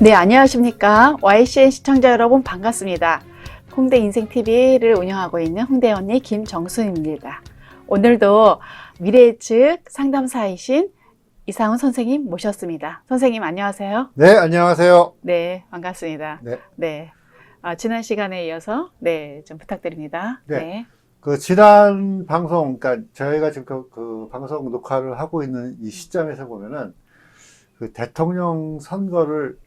네, 안녕하십니까. YCN 시청자 여러분 반갑습니다. 홍대 인생TV를 운영하고 있는 홍대 언니 김정순입니다. 오늘도 미래의 측 상담사이신 이상훈 선생님 모셨습니다. 선생님 안녕하세요. 네, 안녕하세요. 네, 반갑습니다. 네. 네. 지난 시간에 이어서 좀 부탁드립니다. 네. 그 지난 방송, 그러니까 저희가 지금 그 방송 녹화를 하고 있는 이 시점에서 보면은 그 대통령 선거를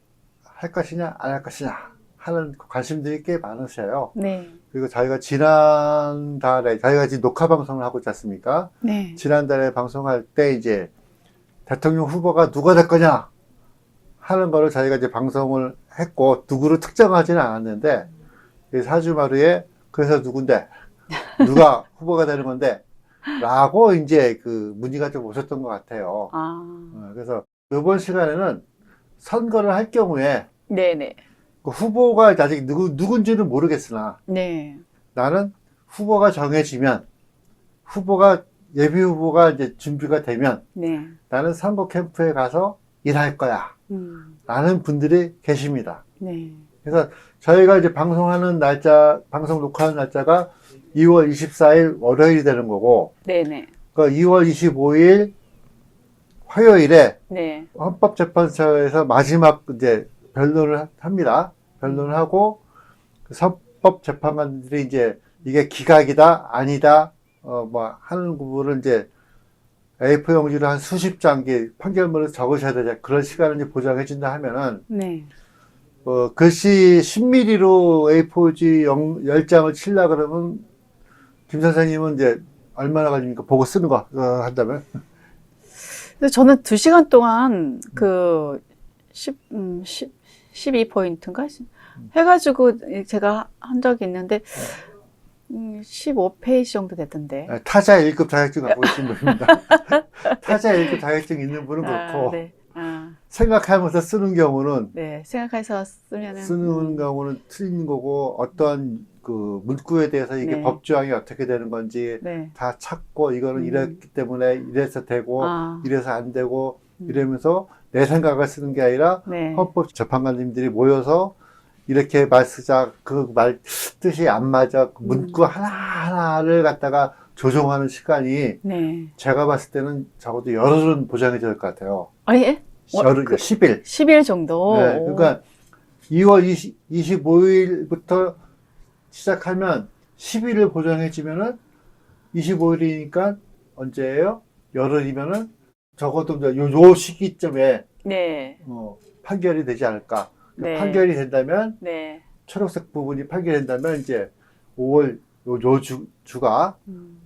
할 것이냐 안 할 것이냐 하는 관심들이 꽤 많으셔요. 네. 그리고 저희가 지난달에 저희가 지금 녹화 방송을 하고 있지 않습니까? 네. 지난달에 방송할 때 이제 대통령 후보가 누가 될 거냐 하는 거를 저희가 이제 방송을 했고 누구를 특정하지는 않았는데 4주 마루에 그래서 누군데 누가 후보가 되는 건데 라고 이제 그 문의가 좀 오셨던 것 같아요. 그래서 이번 시간에는 선거를 할 경우에 네네. 그 후보가 아직 누군지는 모르겠으나 네. 나는 후보가 정해지면 예비 후보가 이제 준비가 되면 네. 나는 선거 캠프에 가서 일할 거야 라는 분들이 계십니다. 네. 그래서 저희가 이제 방송하는 날짜, 방송 녹화하는 날짜가 2월 24일 월요일이 되는 거고, 네네. 그 2월 25일 화요일에 네. 헌법재판소에서 마지막 이제 변론을 합니다. 변론을 하고, 그 헌법재판관들이 이제 이게 기각이다, 아니다, 하는 부분을 이제 A4 용지로 한 수십 장 판결문을 적으셔야 되죠. 그런 시간을 이제 보장해준다 하면은, 네. 글씨 10mm로 A4지 10장을 치려 그러면, 김 선생님은 이제 얼마나 걸립니까? 보고 쓰는 거 한다면? 근데 저는 2시간 동안 12포인트인가? 해가지고 제가 한 적이 있는데, 15페이지 정도 됐던데. 타자 1급 자격증 갖고 계신 분입니다. 타자 1급 자격증 있는 분은 그렇고, 네. 생각하면서 쓰는 경우는, 네, 생각해서 쓰는 경우는 틀린 거고, 어떤 그 문구에 대해서 이게 네. 법조항이 어떻게 되는 건지 네. 다 찾고, 이거는 이랬기 때문에 이래서 되고, 이래서 안 되고, 이러면서 내 생각을 쓰는 게 아니라, 네. 헌법재판관님들이 모여서 이렇게 말 쓰자, 그 말 뜻이 안 맞아, 그 문구 하나하나를 갖다가 조정하는 시간이 네. 제가 봤을 때는 적어도 열흘은 보장해줘야 될 것 같아요. 예? 열흘, 10일. 10일 정도? 네, 그러니까 2월 25일부터 시작하면 10일을 보장해주면은 25일이니까 언제예요? 열흘이면은 적어도 요 시기점에 네. 판결이 되지 않을까. 네. 판결이 된다면 네. 초록색 부분이 판결된다면 이제 5월 주가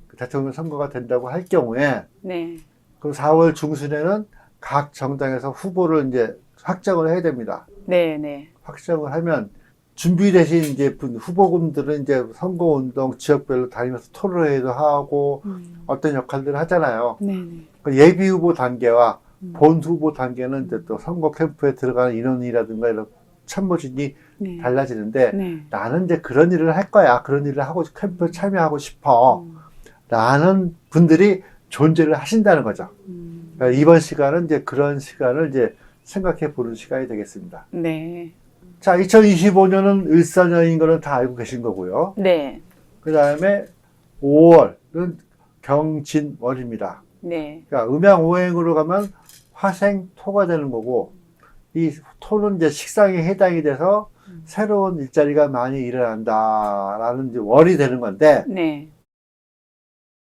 그 대통령 선거가 된다고 할 경우에 네. 그럼 4월 중순에는 각 정당에서 후보를 이제 확정을 해야 됩니다. 네. 네. 확정을 하면 준비되신 이제 후보군들은 이제 선거운동 지역별로 다니면서 토론회도 하고 어떤 역할들을 하잖아요. 네. 네. 그 예비 후보 단계와 본 후보 단계는 이제 또 선거 캠프에 들어가는 인원이라든가 이런 참모진이 네. 달라지는데 네. 나는 이제 그런 일을 할 거야. 그런 일을 하고 캠프에 참여하고 싶어. 라는 분들이 존재를 하신다는 거죠. 그러니까 이번 시간은 이제 그런 시간을 이제 생각해 보는 시간이 되겠습니다. 네. 자, 2025년은 을사년인 거는 다 알고 계신 거고요. 네. 그 다음에 5월은 경진월입니다. 네. 그러니까 음양오행으로 가면 화생토가 되는 거고, 이 토는 이제 식상에 해당이 돼서 새로운 일자리가 많이 일어난다라는 이제 월이 되는 건데, 네.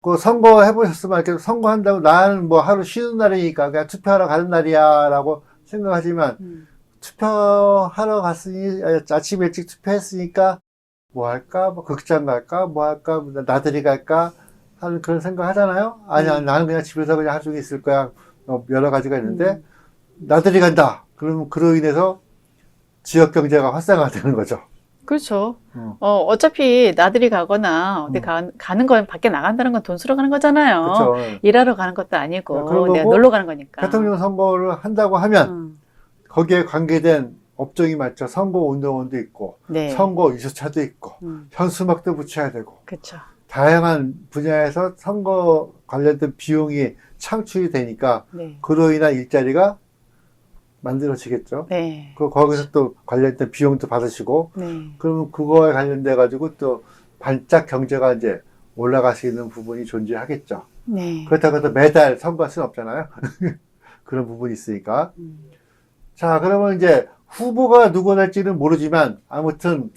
그 선거 해보셨으면 이렇게 선거한다고 나는 뭐 하루 쉬는 날이니까 그냥 투표하러 가는 날이야 라고 생각하지만, 투표하러 갔으니, 아침 일찍 투표했으니까, 뭐 할까? 뭐 극장 갈까? 뭐 할까? 나들이 갈까? 하는 그런 생각 하잖아요? 아니야, 나는 그냥 집에서 그냥 하루 종일 있을 거야. 여러 가지가 있는데, 나들이 간다. 그러면 그로 인해서 지역 경제가 활성화되는 거죠. 그렇죠. 어차피 나들이 가거나 어디 가는 건 밖에 나간다는 건 돈 쓰러 가는 거잖아요. 그렇죠. 일하러 가는 것도 아니고, 그런 내가 거고, 놀러 가는 거니까. 대통령 선거를 한다고 하면, 거기에 관계된 업종이 많죠. 선거운동원도 있고, 네. 선거 유조차도 있고, 현수막도 붙여야 되고, 그렇죠. 다양한 분야에서 선거 관련된 비용이 창출이 되니까 네. 그로 인한 일자리가 만들어지겠죠. 네. 거기서 또 관련된 비용도 받으시고, 네. 그러면 그거에 관련돼 가지고 또 반짝 경제가 이제 올라갈 수 있는 부분이 존재하겠죠. 네. 그렇다고 해서 매달 선거할 수는 없잖아요. 그런 부분이 있으니까. 자, 그러면 이제 후보가 누구 될지는 모르지만 아무튼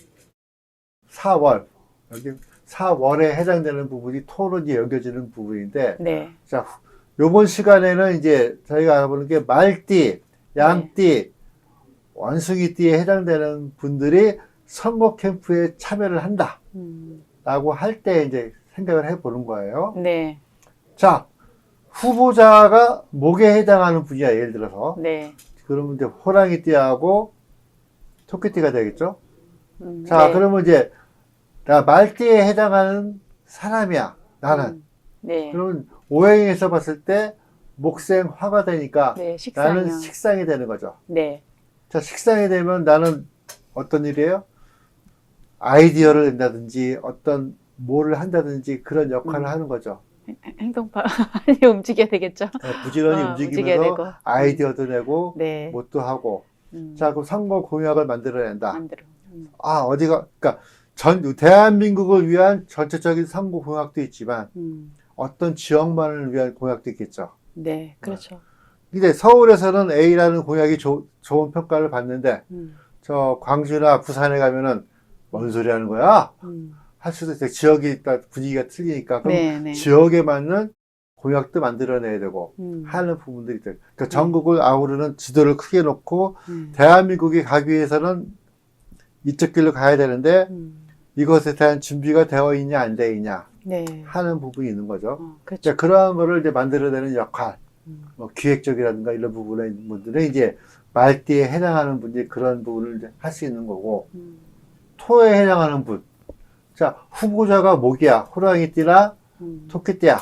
4월, 여기 4월에 해당되는 부분이 토론이 여겨지는 부분인데, 네. 자, 요번 시간에는 이제 저희가 알아보는 게 말띠, 양띠, 원숭이띠에 해당되는 분들이 선거 캠프에 참여를 한다. 라고 할 때 이제 생각을 해보는 거예요. 네. 자, 후보자가 목에 해당하는 분이야, 예를 들어서. 네. 그러면 이제 호랑이띠하고 토끼띠가 되겠죠? 자, 네. 그러면 이제 나 말띠에 해당하는 사람이야, 나는. 네. 그러면 오행에서 봤을 때 목생 화가 되니까 네. 식상형. 나는 식상이 되는 거죠. 네. 자, 식상이 되면 나는 어떤 일이에요? 아이디어를 낸다든지 어떤 뭐를 한다든지 그런 역할을 하는 거죠. 행동파 많이 움직여야 되겠죠. 부지런히 움직여야 움직이면서 되고. 아이디어도 내고 네. 뭣도 하고. 자, 그럼 선거 공약을 만들어낸다. 만들어. 아, 어디가, 그러니까 대한민국을 위한 전체적인 선거 공약도 있지만 어떤 지역만을 위한 공약도 있겠죠. 네. 그렇죠. 근데 서울에서는 A라는 공약이 좋은 평가를 받는데 저 광주나 부산에 가면은 뭔 소리 하는 거야? 할 수도 있어요. 지역이 분위기가 틀리니까. 그럼 네, 네. 지역에 맞는 공약도 만들어내야 되고 하는 부분들이 있어요. 그러니까 전국을 아우르는 지도를 크게 놓고 대한민국이 가기 위해서는 이쪽 길로 가야 되는데 이것에 대한 준비가 되어 있냐 안 되어 있냐 네. 하는 부분이 있는 거죠. 그렇죠. 자, 그러한 거를 이제 만들어내는 역할, 뭐 기획적이라든가 이런 부분의 분들은 이제 말띠에 해당하는 분들이 그런 부분을 할 수 있는 거고, 토에 해당하는 분. 자, 후보자가 목이야. 호랑이띠나 토끼띠야.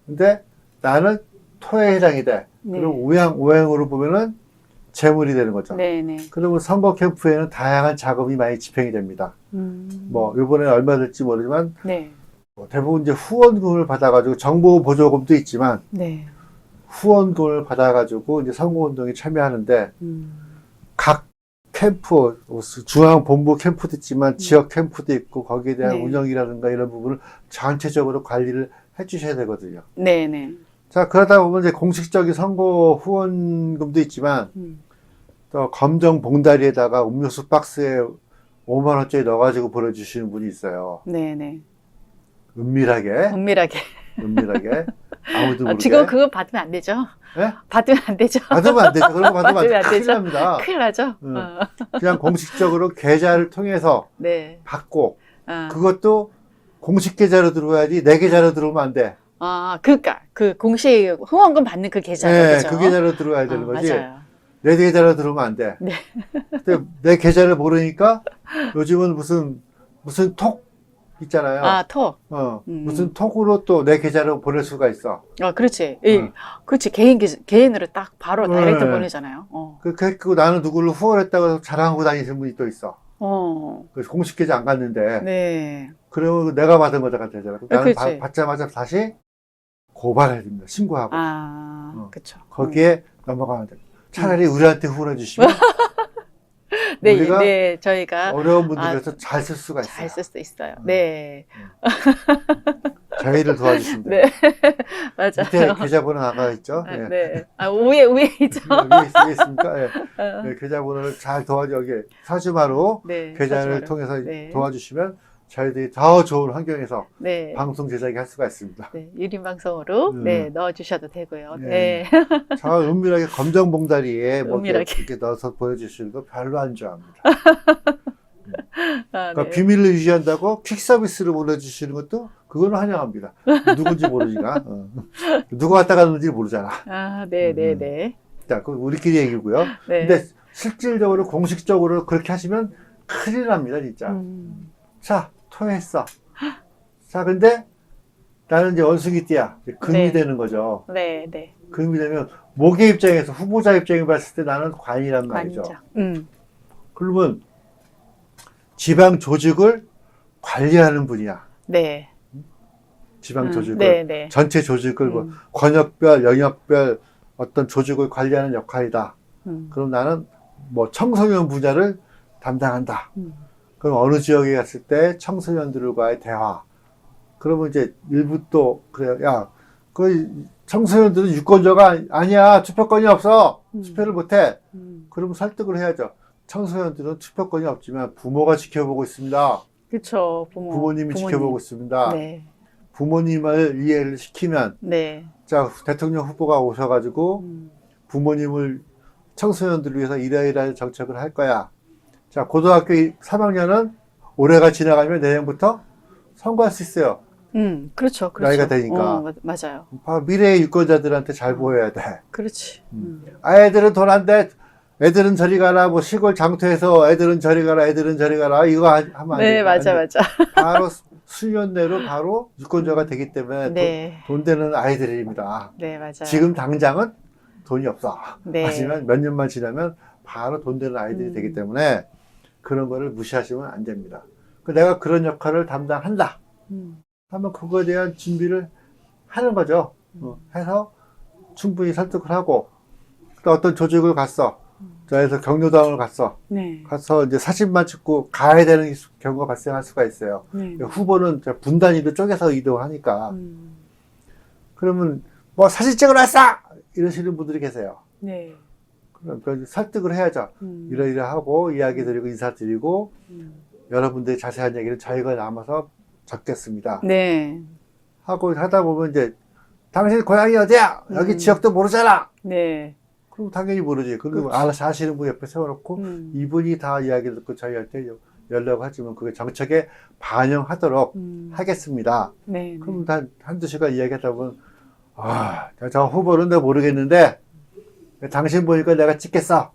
근데 나는 토에 해당이 돼. 네. 그럼 오행으로 보면은 재물이 되는 거죠. 네네. 그러면 선거 캠프에는 다양한 작업이 많이 집행이 됩니다. 뭐, 요번에 얼마 될지 모르지만, 네. 뭐 대부분 이제 후원금을 받아가지고 정보 보조금도 있지만, 네. 후원금을 받아가지고 이제 선거운동에 참여하는데, 각 캠프, 중앙본부 캠프도 있지만 지역 캠프도 있고 거기에 대한 네. 운영이라든가 이런 부분을 전체적으로 관리를 해 주셔야 되거든요. 네네. 자, 그러다 보면 이제 공식적인 선거 후원금도 있지만 또 검정 봉다리에다가 음료수 박스에 5만 원짜리 넣어가지고 보내주시는 분이 있어요. 네네. 은밀하게, 은밀하게. 아무도 모르게. 지금 그거 받으면 안 되죠? 네? 받으면 안 되죠? 받으면 안 되죠. 그런 거 받으면 받으면 안 큰일 되죠. 납니다. 큰일 나죠? 그냥 공식적으로 계좌를 통해서 네. 받고, 그것도 공식 계좌로 들어와야지 내 계좌로 들어오면 안 돼. 그러니까 그 공식 후원금 받는 그 계좌죠. 네, 그죠? 그 계좌로 들어와야 되는 거지. 맞아요. 내 계좌로 들어오면 안 돼. 네. 근데 내 계좌를 모르니까 요즘은 무슨 톡 있잖아요. 톡. 무슨 톡으로 또 내 계좌로 보낼 수가 있어. 그렇지. 그렇지. 개인으로 딱 바로 다이렉트 보내잖아요. 그리고 나는 누구를 후원했다고 자랑하고 다니시는 분이 또 있어. 그래서 공식 계좌 안 갔는데. 네. 그러면 내가 받은 거잖아. 나는 그렇지. 받자마자 다시 고발해야 됩니다. 신고하고. 그렇죠. 거기에 넘어가면 됩니다. 차라리 우리한테 후원해 주시면 네, 우리가 네, 저희가 어려운 분들에서 잘 쓸 수가 있어요. 잘 쓸 수 있어요. 네. 저희를 도와주시면 돼요. 네. 맞아요. 밑에 계좌번호 나가 있죠? 네. 네. 위에 있죠. 위에 있습니까? 네. 네, 계좌번호를 잘 여기 서주마로 네, 계좌를 서주마루. 통해서 네. 도와주시면 저희들이 더 좋은 환경에서 네. 방송 제작이 할 수가 있습니다. 네, 유림 방송으로 네, 넣어주셔도 되고요. 네. 네. 저 은밀하게 검정 봉다리에 뭐 은밀하게. 이렇게 넣어서 보여주시는 거 별로 안 좋아합니다. 그러니까 네. 비밀을 유지한다고 퀵 서비스를 보내주시는 것도 그거는 환영합니다. 누군지 모르니까. 누가 왔다 갔는지 모르잖아. 네, 네, 네. 자, 그 우리끼리 얘기고요. 네. 근데 실질적으로 공식적으로 그렇게 하시면 큰일 납니다, 진짜. 자, 토했어. 자, 근데 나는 이제 원숭이띠야. 금이 네. 되는 거죠. 네, 네. 금이 되면 목의 입장에서 후보자 입장에 봤을 때 나는 관이란 말이죠. 관이죠. 그러면 지방 조직을 관리하는 분이야. 네. 지방 조직을. 네, 네. 전체 조직을 뭐 권역별, 영역별 어떤 조직을 관리하는 역할이다. 그럼 나는 뭐 청소년 분야를 담당한다. 그럼 어느 지역에 갔을 때 청소년들과의 대화. 그러면 이제 일부 또 그래요. 야, 그 청소년들은 유권자가 아니야. 투표권이 없어. 투표를 못해. 그러면 설득을 해야죠. 청소년들은 투표권이 없지만 부모가 지켜보고 있습니다. 그렇죠. 부모님이 지켜보고 있습니다. 네. 부모님을 이해를 시키면 네. 자, 대통령 후보가 오셔가지고 부모님을 청소년들을 위해서 이러이러한 정책을 할 거야. 자, 고등학교 3학년은 올해가 지나가면 내년부터 선거할 수 있어요. 그렇죠. 그렇죠. 나이가 되니까. 맞아요. 바로 미래의 유권자들한테 잘 보여야 돼. 그렇지. 애들은 돈 안 돼. 애들은 저리 가라. 뭐 시골 장터에서 애들은 저리 가라. 애들은 저리 가라. 이거 하면 안 돼. 네, 맞아. 바로 수년 내로 바로 유권자가 되기 때문에 네. 돈 되는 아이들입니다. 네, 맞아요. 지금 당장은 돈이 없어. 네. 하지만 몇 년만 지나면 바로 돈 되는 아이들이 되기 때문에 그런 거를 무시하시면 안 됩니다. 내가 그런 역할을 담당한다 하면 그거에 대한 준비를 하는 거죠. 해서 충분히 설득을 하고 또 어떤 조직을 갔어. 그래서 경로당을 갔어. 네. 가서 이제 사진만 찍고 가야 되는 경우가 발생할 수가 있어요. 네. 후보는 분단위로 쪼개서 이동하니까. 그러면 뭐 사진 찍으러 왔어! 이러시는 분들이 계세요. 네. 그러니까 설득을 해야죠. 이러이러하고 이야기 드리고 인사 드리고 여러분들의 자세한 얘기를 저희가 남아서 적겠습니다. 네. 하고 하다 보면 이제 당신 고향이 어디야? 여기 지역도 모르잖아. 네. 그럼 당연히 모르지. 그리고 알아서 아시는 분 옆에 세워놓고 이분이 다 이야기를 듣고 저희한테 연락을 하지만 그게 정책에 반영하도록 하겠습니다. 네. 그럼 한두 시간 이야기하다 보면 저 후보는 내가 모르겠는데 당신 보니까 내가 찍겠어.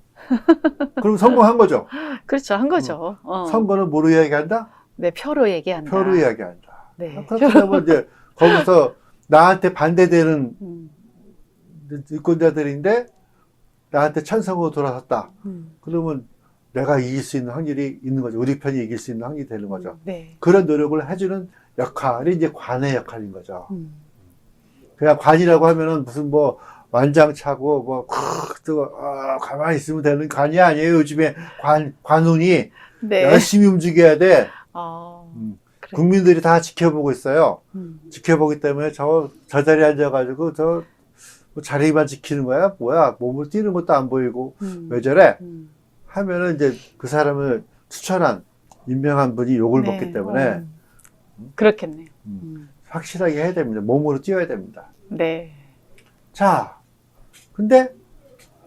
그럼 성공한 거죠. 그렇죠. 한 거죠. 선거는 뭐로 이야기한다? 네, 표로 얘기한다. 표로 이야기한다. 네. 그렇게 되면 이제 거기서 나한테 반대되는 유권자들인데 나한테 찬성으로 돌아섰다. 그러면 내가 이길 수 있는 확률이 있는 거죠. 우리 편이 이길 수 있는 확률이 되는 거죠. 네. 그런 노력을 해주는 역할이 이제 관의 역할인 거죠. 그냥 관이라고 하면은 무슨 뭐 완장차고 뭐 가만히 있으면 되는 관이 아니에요. 요즘에 관운이 네. 열심히 움직여야 돼. 그래. 국민들이 다 지켜보고 있어요. 지켜보기 때문에 저 자리에 앉아가지고 뭐 자리만 지키는 거야? 뭐야? 몸을 뛰는 것도 안 보이고 왜 저래? 하면은 이제 그 사람을 추천한 임명한 분이 욕을 네. 먹기 때문에 그렇겠네요. 확실하게 해야 됩니다. 몸으로 뛰어야 됩니다. 네. 자, 근데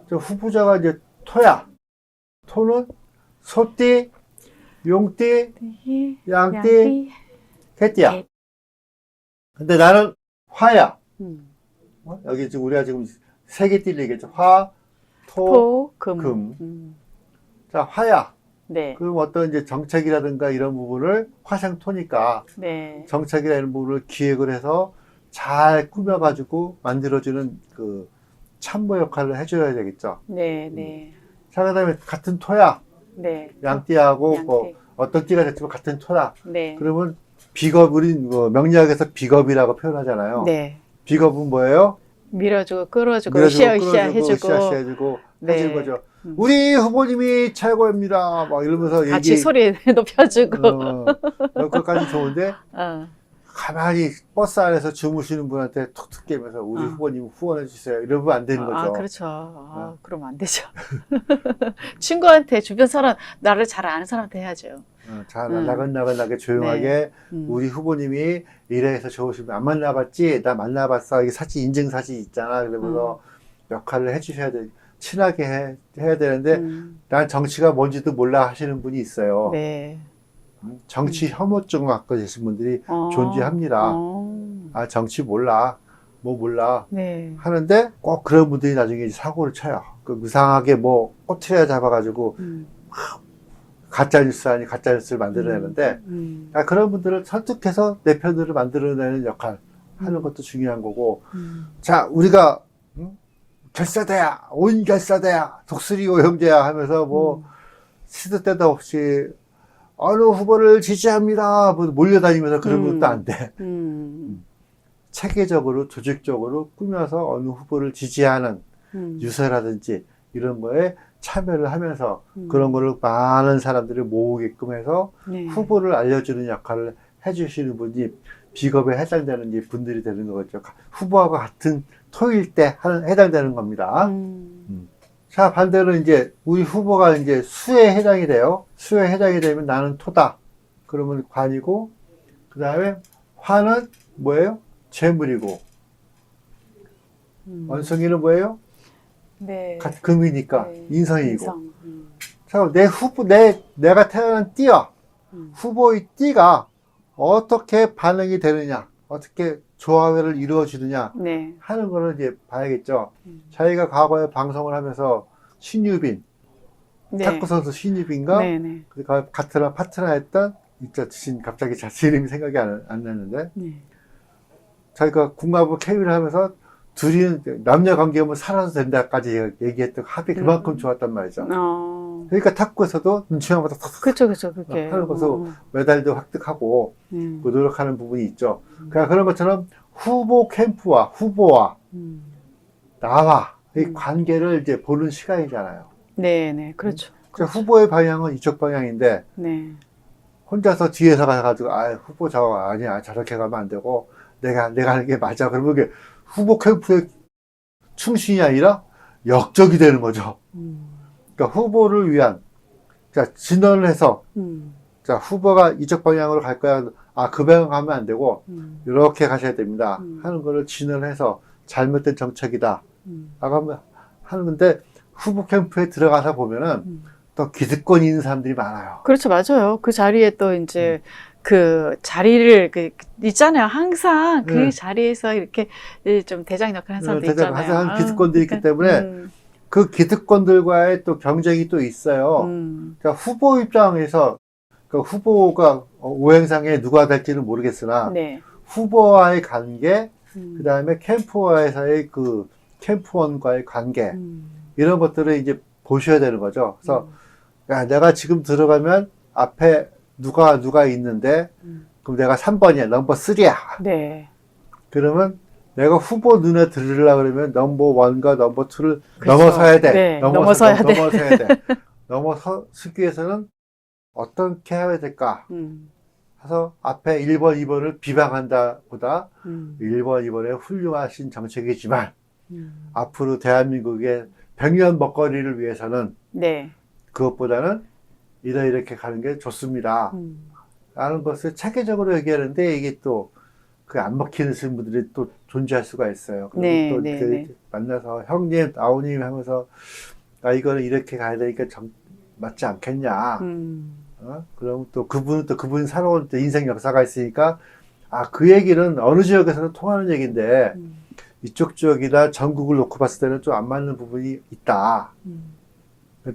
저 후보자가 이제 토야. 토는 소띠, 용띠, 양띠, 개띠야. 개. 근데 나는 화야. 음. 여기 지금 우리가 지금 세 개 띠를 얘기했죠. 화, 토, 금. 금. 자, 화야. 네. 그럼 어떤 이제 정책이라든가 이런 부분을 화생토니까 네. 정책이나 이런 부분을 기획을 해서 잘 꾸며가지고 만들어주는 그 참모 역할을 해줘야 되겠죠. 네. 네. 자, 그 다음에 같은 토야. 네. 양띠하고 양띠. 뭐 어떤 띠가 됐지만 같은 토다. 네. 그러면 비겁, 우린 뭐 명리학에서 비겁이라고 표현하잖아요. 네. 비겁은 뭐예요? 밀어주고 끌어주고 밀어주고 으쌰으쌰 해주고 으쌰으쌰 해주고 네. 해주는 거죠. 우리 후보님이 최고입니다. 막 이러면서 같이 소리 높여주고 그것까지 좋은데 어. 가만히 버스 안에서 주무시는 분한테 툭툭 깨면서 우리 후보님 후원해 주세요. 이러면 안 되는 거죠. 그렇죠. 그러면 안 되죠. 친구한테 주변 사람 나를 잘 아는 사람한테 해야죠. 잘 나긋나긋하게 조용하게 네. 우리 후보님이 이래서 좋으시면 안 만나봤지? 나 만나봤어. 이게 사진 인증사진 있잖아. 그러면서 역할을 해주셔야 돼. 친하게 해야 되는데 난 정치가 뭔지도 몰라 하시는 분이 있어요. 네. 정치 혐오증 갖고 계신 분들이 존재합니다. 정치 몰라. 뭐 몰라. 네. 하는데 꼭 그런 분들이 나중에 사고를 쳐요. 그 이상하게 뭐 꼬투리 잡아가지고 가짜뉴스 아니 가짜뉴스를 만들어내는데 그런 분들을 설득해서 내 편들을 만들어내는 역할 하는 것도 중요한 거고 자 우리가 결사대야 온 결사대야 독수리 오형제야 하면서 뭐 시도 때도 없이 어느 후보를 지지합니다 몰려다니면서 그런 것도 안 돼. 체계적으로 조직적으로 꾸며서 어느 후보를 지지하는 유세라든지 이런 거에 참여를 하면서 음. 그런 거를 많은 사람들이 모으게끔 해서 네. 후보를 알려주는 역할을 해주시는 분이 비겁에 해당되는 이제 분들이 되는 거죠. 후보하고 같은 토일 때 해당되는 겁니다. 자, 반대로 이제 우리 후보가 이제 수에 해당이 돼요. 수에 해당이 되면 나는 토다. 그러면 관이고, 그 다음에 화는 뭐예요? 재물이고, 원숭이는 뭐예요? 네. 금이니까 네. 인성이고. 인성. 자, 내 후보, 내가 태어난 띠와 후보의 띠가 어떻게 반응이 되느냐, 어떻게 조화를 이루어지느냐 네. 하는 거를 이제 봐야겠죠. 자기가 과거에 방송을 하면서 신유빈, 네. 탁구 선수 신유빈과 네. 네. 같은 파트너 했던, 갑자기 자체 이름이 생각이 안 나는데, 네. 자기가 궁합을 케미를 하면서 둘이 남녀 관계면 살아도 된다까지 얘기했던 합이 그만큼 좋았단 말이죠. 그러니까 탁구에서도 눈치만 보다 탁탁 그렇죠, 그렇죠, 그게. 하는 것으로 메달도 획득하고 그 노력하는 부분이 있죠. 그러니까 그런 것처럼 후보 캠프와 후보와 나와 이 관계를 이제 보는 시간이잖아요. 네, 네, 그렇죠. 그러니까 후보의 방향은 이쪽 방향인데 네. 혼자서 뒤에서 가가지고 후보 저 아니야 저렇게 가면 안 되고 내가 하는 게 맞아. 그러면 그게 후보 캠프의 충신이 아니라 역적이 되는 거죠. 그러니까 후보를 위한, 자, 진언을 해서, 자, 후보가 이쪽 방향으로 갈 거야. 그 방향 가면 안 되고, 이렇게 가셔야 됩니다. 하는 거를 진언을 해서 잘못된 정책이다. 하는 건데, 후보 캠프에 들어가서 보면은, 또 기득권이 있는 사람들이 많아요. 그렇죠, 맞아요. 그 자리에 또 이제 그 자리를 있잖아요. 항상 그 자리에서 이렇게 좀 대장 역할 하는 사람도 있잖아요. 항상 기득권들이 있기 때문에 그 기득권들과의 또 경쟁이 또 있어요. 그러니까 후보 입장에서 그 후보가 오행상에 누가 될지는 모르겠으나 네. 후보와의 관계, 그 다음에 캠프와에서의 그 캠프원과의 관계 이런 것들을 이제 보셔야 되는 거죠. 그래서 야, 내가 지금 들어가면 앞에 누가 있는데 그럼 내가 3번이야, 넘버 3야. 네. 그러면 내가 후보 눈에 들으려고 그러면 넘버 1과 넘버 2를 그렇죠. 넘어서야 돼. 네, 넘어서야 돼. 넘어서야 돼. 넘어서기 위해서는 어떻게 해야 될까? 해서 앞에 1번, 2번을 비방한다 보다 1번, 2번의 훌륭하신 정책이지만 앞으로 대한민국의 100년 먹거리를 위해서는 네. 그것보다는 이렇게 가는 게 좋습니다. 라는 것을 체계적으로 얘기하는데 이게 또 그 안 먹히는 분들이 또 존재할 수가 있어요. 네, 또 네, 이렇게 네. 만나서 형님, 아우님 하면서 이거는 이렇게 가야 되니까 맞지 않겠냐. 그럼 또 그분 살아온 또 인생 역사가 있으니까 그 얘기는 어느 지역에서는 통하는 얘기인데 이쪽 지역이나 전국을 놓고 봤을 때는 좀 안 맞는 부분이 있다.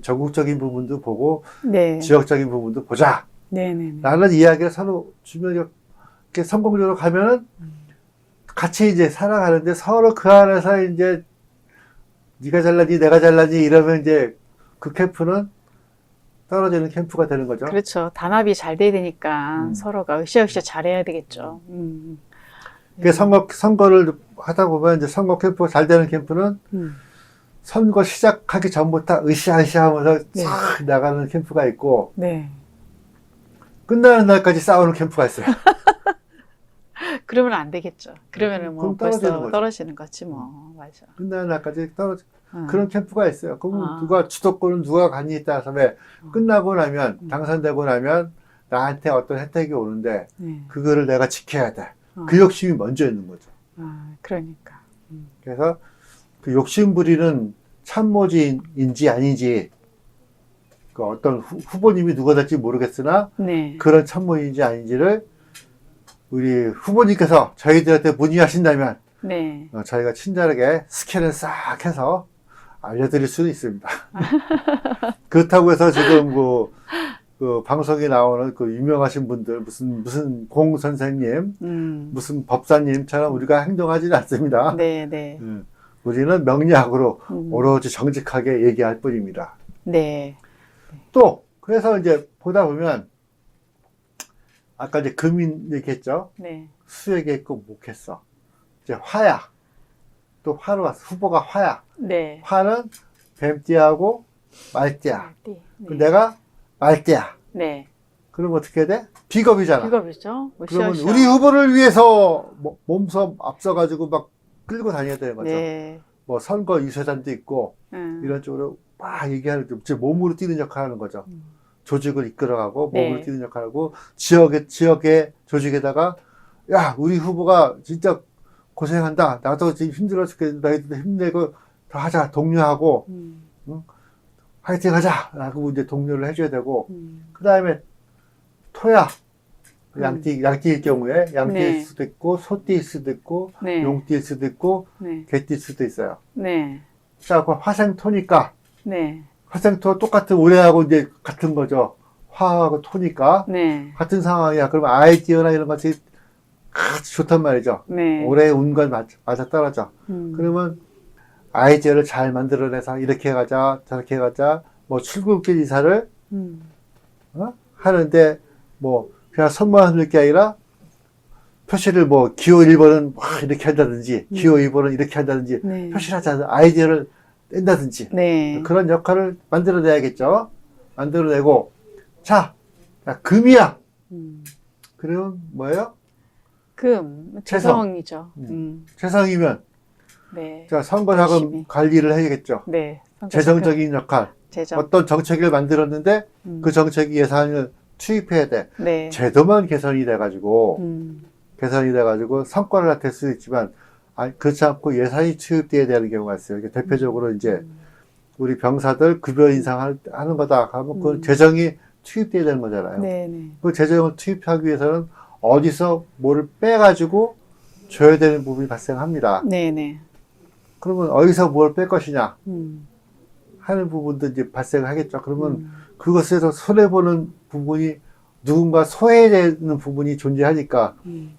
전국적인 부분도 보고 네. 지역적인 부분도 보자. 네네. 라는 이야기를 서로 주면 이렇게 성공적으로 가면은 같이 이제 살아가는데 서로 그 안에서 이제 네가 잘나니 내가 잘나니 이러면 이제 그 캠프는 떨어지는 캠프가 되는 거죠. 그렇죠. 단합이 잘 돼야 되니까 서로가 으쌰으쌰 잘해야 되겠죠. 그 선거를 하다 보면 이제 선거 캠프 잘 되는 캠프는 선거 시작하기 전부터 으쌰으쌰 하면서 네. 싹 나가는 캠프가 있고 네. 끝나는 날까지 싸우는 캠프가 있어요. 그러면 안 되겠죠. 그러면은 뭐 그럼 떨어지는 벌써 거죠. 떨어지는 거지 뭐. 맞아. 끝나는 날까지 그런 캠프가 있어요. 그럼 아. 누가 주도권은 누가 갖니에 따라서 왜 끝나고 나면 당선되고 나면 나한테 어떤 혜택이 오는데 네. 그거를 내가 지켜야 돼. 그 욕심이 먼저 있는 거죠. 그러니까. 그래서 그 욕심 부리는 참모진인지 아닌지 그 어떤 후보님이 누가 될지 모르겠으나 네. 그런 참모인지 아닌지를 우리 후보님께서 저희들한테 문의하신다면 네. 저희가 친절하게 스캔을 싹 해서 알려드릴 수는 있습니다. 그렇다고 해서 지금 그 방송에 나오는 그 유명하신 분들 무슨 공 선생님 무슨 법사님처럼 우리가 행동하지는 않습니다. 네, 네. 우리는 명리학으로 오로지 정직하게 얘기할 뿐입니다. 네. 또 그래서 이제 보다 보면 아까 이제 금인 얘기했죠. 네. 수 얘기했고 목했어. 이제 화야. 또 화로 왔어. 후보가 화야. 네. 화는 뱀띠하고 말띠야. 네. 그럼 내가 말띠야. 네. 그럼 어떻게 해야 돼? 비겁이잖아. 비겁이죠. 뭐 그러면 시원시원. 우리 후보를 위해서 몸서 앞서가지고 막 끌고 다녀야 되는 거죠. 네. 뭐 선거 유세단도 있고 이런 쪽으로 막 얘기하는 즉 몸으로 뛰는 역할을 하는 거죠. 조직을 이끌어가고 몸으로 네. 뛰는 역할하고 지역의 조직에다가 야 우리 후보가 진짜 고생한다. 나도 지금 힘들어 죽겠는데 너희들도 힘내고 더 하자. 독려하고 화이팅 하자. 라고 이제 독려를 해줘야 되고 그 다음에 토야. 양띠일 경우에 양띠일 네. 수도 있고 소띠일 수도 있고 네. 용띠일 수도 있고 네. 개띠일 수도 있어요. 네. 자, 그 화생토니까 네. 화생토 똑같은 올해하고 이제 같은 거죠. 화하고 토니까 네. 같은 상황이야. 그러면 아이디어나 이런 것이 아주 좋단 말이죠. 네. 올해의 운과 맞아 떨어져. 음. 그러면 아이디어를 잘 만들어내서 이렇게 가자, 저렇게 가자, 뭐 출근길 이사를 하는데 뭐 그냥 선물하는 게 아니라 표시를 뭐 기호 1번은 막 이렇게 한다든지 기호 2번은 이렇게 한다든지 네. 표시를 하자 아이디어를 낸다든지 네. 그런 역할을 만들어내야겠죠. 만들어내고 자 금이야. 그러면 뭐예요? 금. 재성. 재성이죠. 재성이면 네. 자 선거자금 열심히. 관리를 해야겠죠. 네. 재정적인 역할. 재정. 어떤 정책을 만들었는데 그 정책 예산을 투입해야 돼. 네. 제도만 개선이 돼가지고 성과를 나타낼 수 있지만 그렇지 않고 예산이 투입돼야 되는 경우가 있어요. 이게 대표적으로 이제 우리 병사들 급여 인상하는 거다. 하면 그 재정이 투입돼야 되는 거잖아요. 네. 네. 그 재정을 투입하기 위해서는 어디서 뭐를 빼가지고 줘야 되는 부분이 발생합니다. 네. 네. 그러면 어디서 뭘 뺄 것이냐 하는 부분도 이제 발생하겠죠. 그러면 그것에서 손해보는 부분이 누군가 소외되는 부분이 존재하니까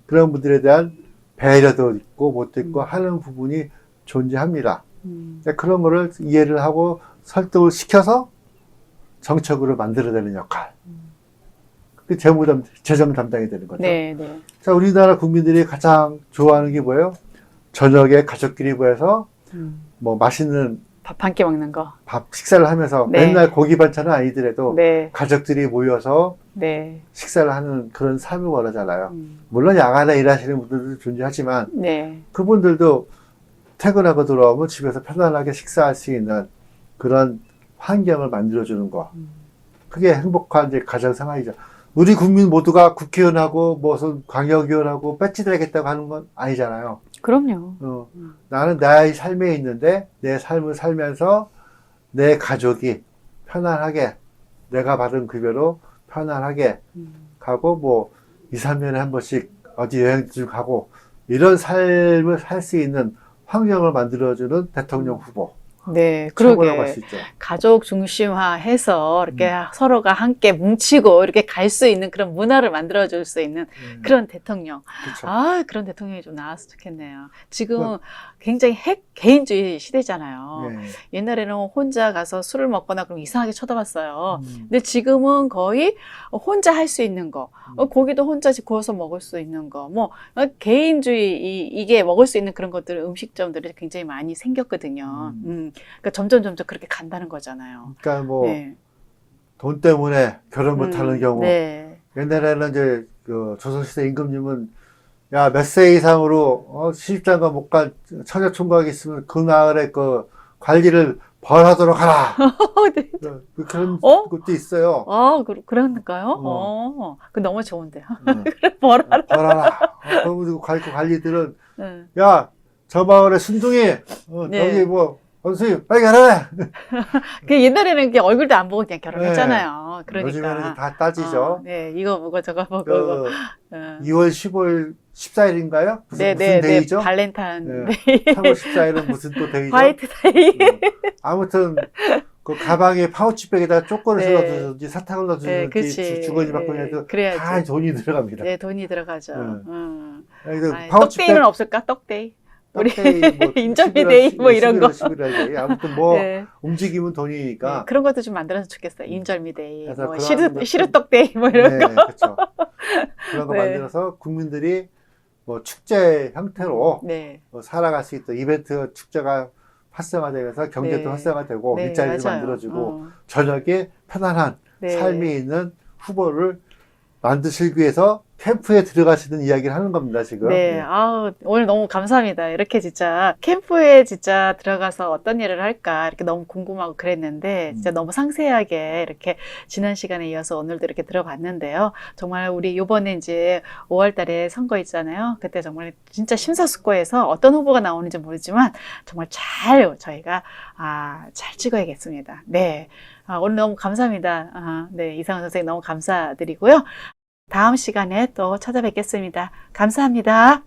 그런 분들에 대한 배려도 있고 못도 있고 하는 부분이 존재합니다. 그런 거를 이해를 하고 설득을 시켜서 정책으로 만들어내는 역할. 그 재정 담당이 되는 거죠. 네. 네. 자, 우리나라 국민들이 가장 좋아하는 게 뭐예요? 저녁에 가족끼리 모여서 뭐 맛있는 밥 한 끼 먹는 거. 밥 식사를 하면서 네. 맨날 고기 반찬은 아니더라도 네. 가족들이 모여서 네. 식사를 하는 그런 삶을 원하잖아요. 물론 야간에 일하시는 분들도 존재하지만 네. 그분들도 퇴근하고 들어오면 집에서 편안하게 식사할 수 있는 그런 환경을 만들어주는 거. 그게 행복한 이제 가정 생활이죠. 우리 국민 모두가 국회의원하고 무슨 광역의원하고 배지 되겠다고 하는 건 아니잖아요. 그럼요. 나는 나의 삶에 있는데 내 삶을 살면서 내 가족이 편안하게 내가 받은 급여로 편안하게 가고 뭐 2, 3년에 한 번씩 어디 여행도 좀 가고 이런 삶을 살 수 있는 환경을 만들어주는 대통령 후보. 네, 최고라고 할 그러게. 수 있죠. 가족 중심화해서 이렇게 서로가 함께 뭉치고 이렇게 갈 수 있는 그런 문화를 만들어줄 수 있는 그런 대통령. 그렇죠. 아, 그런 대통령이 좀 나왔으면 좋겠네요. 지금은 굉장히 개인주의 시대잖아요. 네. 옛날에는 혼자 가서 술을 먹거나 그럼 이상하게 쳐다봤어요. 근데 지금은 거의 혼자 할 수 있는 거, 고기도 혼자 구워서 먹을 수 있는 거, 뭐 개인주의 이게 먹을 수 있는 그런 것들 음식점들이 굉장히 많이 생겼거든요. 그러니까 점점 그렇게 간다는 거잖아요. 그러니까 뭐 돈 네. 때문에 결혼 못하는 경우. 네. 옛날에는 이제 그 조선시대 임금님은 야 몇 세 이상으로 시집장가 못 간 처녀 총각이 있으면 그 마을에 그 관리를 벌하도록 하라. 네. 그런 것도 있어요. 아, 그런가요? 그 너무 좋은데요. 응. 뭐라. 벌하라. 그리고 관리들은 네. 야 저 마을에 순둥이 네. 여기 뭐 원수이 빨리 가라. 그 옛날에는 이렇게 얼굴도 안 보고 그냥 결혼했잖아요. 요즘에는 그러니까. 다 따지죠. 네, 이거 보고 저거 보고. 그 2월 15일 14일인가요? 무슨 데이죠? 발렌타인 네. 데이. 3월 14일은 무슨 또 데이죠? 화이트 데이. 아무튼 그 가방에 파우치백에다 쪼꼬를 네. 넣어주든지 사탕을 네, 넣어주든지 그치. 주거니 받거니 해도 그래야지. 다 돈이 들어갑니다. 네, 돈이 들어가죠. 그래서 아이, 파우치백 떡데이는 없을까? 떡데이. 우리 뭐 인절미 11월, 데이 뭐 이런 거. 11월 데이. 아무튼 뭐 네. 움직이면 돈이니까. 네, 그런 것도 좀 만들어서 좋겠어요. 인절미 데이, 그래서 뭐 그런 시루떡 데이 뭐 이런 거. 그렇죠. 그런 거 네. 만들어서 국민들이 뭐 축제 형태로 네. 살아갈 수 있다. 이벤트 축제가 활성화되면서 경제도 네. 활성화되고 네, 일자리도 맞아요. 만들어주고 저녁에 편안한 네. 삶이 있는 후보를 만드시기 위해서 캠프에 들어가시는 이야기를 하는 겁니다, 지금. 네, 예. 아우, 오늘 너무 감사합니다. 이렇게 진짜 캠프에 진짜 들어가서 어떤 일을 할까 이렇게 너무 궁금하고 그랬는데 진짜 너무 상세하게 이렇게 지난 시간에 이어서 오늘도 이렇게 들어봤는데요. 정말 우리 요번에 이제 5월 달에 선거 있잖아요. 그때 정말 진짜 심사숙고해서 어떤 후보가 나오는지 모르지만 정말 잘 저희가 잘 찍어야겠습니다. 네. 오늘 너무 감사합니다. 네, 이상은 선생님 너무 감사드리고요. 다음 시간에 또 찾아뵙겠습니다. 감사합니다.